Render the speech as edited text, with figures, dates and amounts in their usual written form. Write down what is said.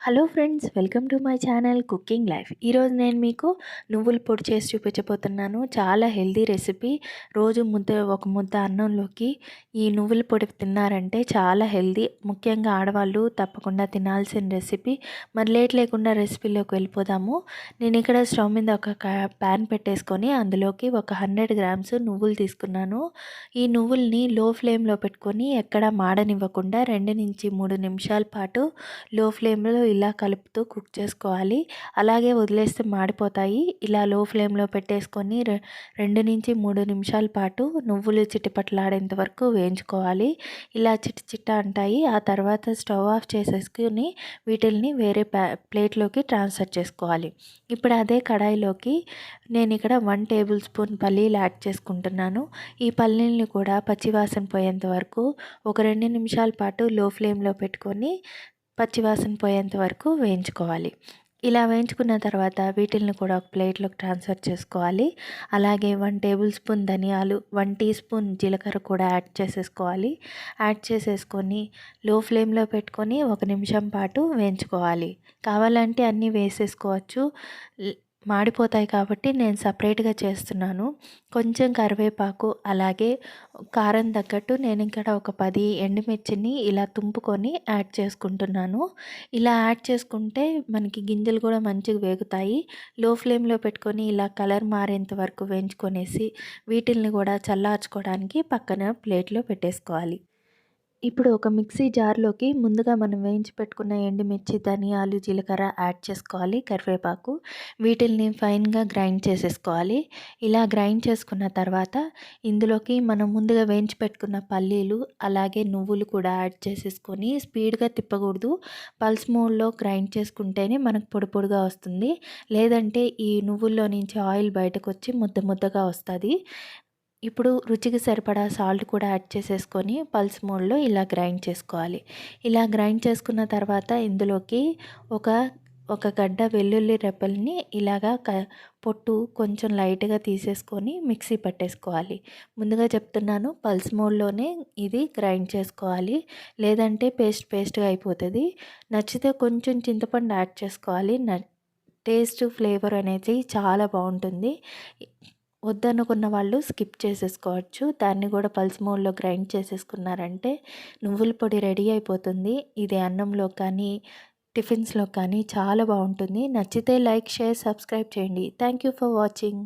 Hello friends, welcome to my channel cooking life. ఈరోజు నేను మీకు నువ్వుల పొడి చేసి చూపించబోతున్నాను. చాలా హెల్దీ రెసిపీ. రోజు ఒక ముద్ద అన్నంలోకి ఈ నువ్వుల పొడి తిన్నారంటే చాలా హెల్దీ. ముఖ్యంగా ఆడవాళ్ళు తప్పకుండా తినాల్సిన రెసిపీ. మరి లేట్ లేకుండా రెసిపీలోకి వెళ్ళిపోదాము. నేను ఇక్కడ స్టవ్ మీద ఒక ప్యాన్ పెట్టేసుకొని అందులోకి ఒక 100 గ్రామ్స్ నువ్వులు తీసుకున్నాను. ఈ నువ్వుల్ని లో ఫ్లేమ్లో పెట్టుకొని ఎక్కడ మాడనివ్వకుండా 2 నుంచి 3 నిమిషాల పాటు లో ఫ్లేమ్లో ఇలా కలుపుతూ కుక్ చేసుకోవాలి. అలాగే వదిలేస్తే మాడిపోతాయి. ఇలా లో ఫ్లేమ్లో పెట్టేసుకొని 2 నుంచి 3 నిమిషాల పాటు నువ్వులు చిటపటలాడేంత వరకు వేయించుకోవాలి. ఇలా చిట్ట అంటాయి. ఆ తర్వాత స్టవ్ ఆఫ్ చేసేసుకుని వీటిల్ని వేరే ప్లేట్లోకి ట్రాన్స్ఫర్ చేసుకోవాలి. ఇప్పుడు అదే కడాయిలోకి నేను ఇక్కడ 1 టేబుల్ స్పూన్ పల్లీలు యాడ్ చేసుకుంటున్నాను. ఈ పల్లీల్ని కూడా పచ్చివాసన పోయేంత వరకు ఒక 2 నిమిషాల పాటు లో ఫ్లేమ్లో పెట్టుకొని పచ్చివాసన పోయేంత వరకు వేయించుకోవాలి. ఇలా వేయించుకున్న తర్వాత వీటిల్ని కూడా ఒక ప్లేట్లోకి ట్రాన్స్ఫర్ చేసుకోవాలి. అలాగే 1 టేబుల్ స్పూన్ ధనియాలు, 1 టీ స్పూన్ జీలకర్ర కూడా యాడ్ చేసేసుకోవాలి. యాడ్ చేసేసుకొని లో ఫ్లేమ్లో పెట్టుకొని 1 నిమిషం పాటు వేయించుకోవాలి. కావాలంటే అన్నీ వేసేసుకోవచ్చు, మాడిపోతాయి కాబట్టి నేను సపరేట్గా చేస్తున్నాను. కొంచెం కరివేపాకు, అలాగే కారం తగ్గట్టు నేను ఇక్కడ ఒక 10 ఎండుమిర్చిని ఇలా తుంపుకొని యాడ్ చేసుకుంటున్నాను. ఇలా యాడ్ చేసుకుంటే మనకి గింజలు కూడా మంచిగా వేగుతాయి. లో ఫ్లేమ్లో పెట్టుకొని ఇలా కలర్ మారేంత వరకు వేయించుకొనేసి వీటిల్ని కూడా చల్లార్చుకోవడానికి పక్కన ప్లేట్లో పెట్టేసుకోవాలి. ఇప్పుడు ఒక మిక్సీ జార్లోకి ముందుగా మనం వేయించి పెట్టుకున్న ఎండుమిర్చి, ధనియాలు, జీలకర్ర యాడ్ చేసుకోవాలి, కరివేపాకు. వీటిల్ని ఫైన్గా గ్రైండ్ చేసేసుకోవాలి. ఇలా గ్రైండ్ చేసుకున్న తర్వాత ఇందులోకి మనం ముందుగా వేయించి పెట్టుకున్న పల్లీలు, అలాగే నువ్వులు కూడా యాడ్ చేసేసుకొని స్పీడ్గా తిప్పకూడదు. పల్స్ మోడ్లో గ్రైండ్ చేసుకుంటేనే మనకు పొడి పొడిగా వస్తుంది. లేదంటే ఈ నువ్వుల్లో నుంచి ఆయిల్ బయటకు వచ్చి ముద్ద ముద్దగా వస్తుంది. ఇప్పుడు రుచికి సరిపడా సాల్ట్ కూడా యాడ్ చేసేసుకొని పల్స్ మోడ్లో ఇలా గ్రైండ్ చేసుకోవాలి. ఇలా గ్రైండ్ చేసుకున్న తర్వాత ఇందులోకి ఒక గడ్డ వెల్లుల్లి రెబ్బల్ని ఇలాగా పొట్టు కొంచెం లైట్గా తీసేసుకొని మిక్సీ పట్టేసుకోవాలి. ముందుగా చెప్తున్నాను, పల్స్ మోడ్లోనే ఇది గ్రైండ్ చేసుకోవాలి, లేదంటే పేస్ట్గా అయిపోతుంది. నచ్చితే కొంచెం చింతపండు యాడ్ చేసుకోవాలి. టేస్ట్, ఫ్లేవర్ అనేది చాలా బాగుంటుంది. వద్దనుకున్న వాళ్ళు స్కిప్ చేసేసుకోవచ్చు. దాన్ని కూడా పల్స్ మోడ్లో గ్రైండ్ చేసేసుకున్నారంటే నువ్వుల పొడి రెడీ అయిపోతుంది. ఇది అన్నంలో కానీ టిఫిన్స్లో కానీ చాలా బాగుంటుంది. నచ్చితే లైక్, షేర్, సబ్స్క్రైబ్ చేయండి. Thank you for watching.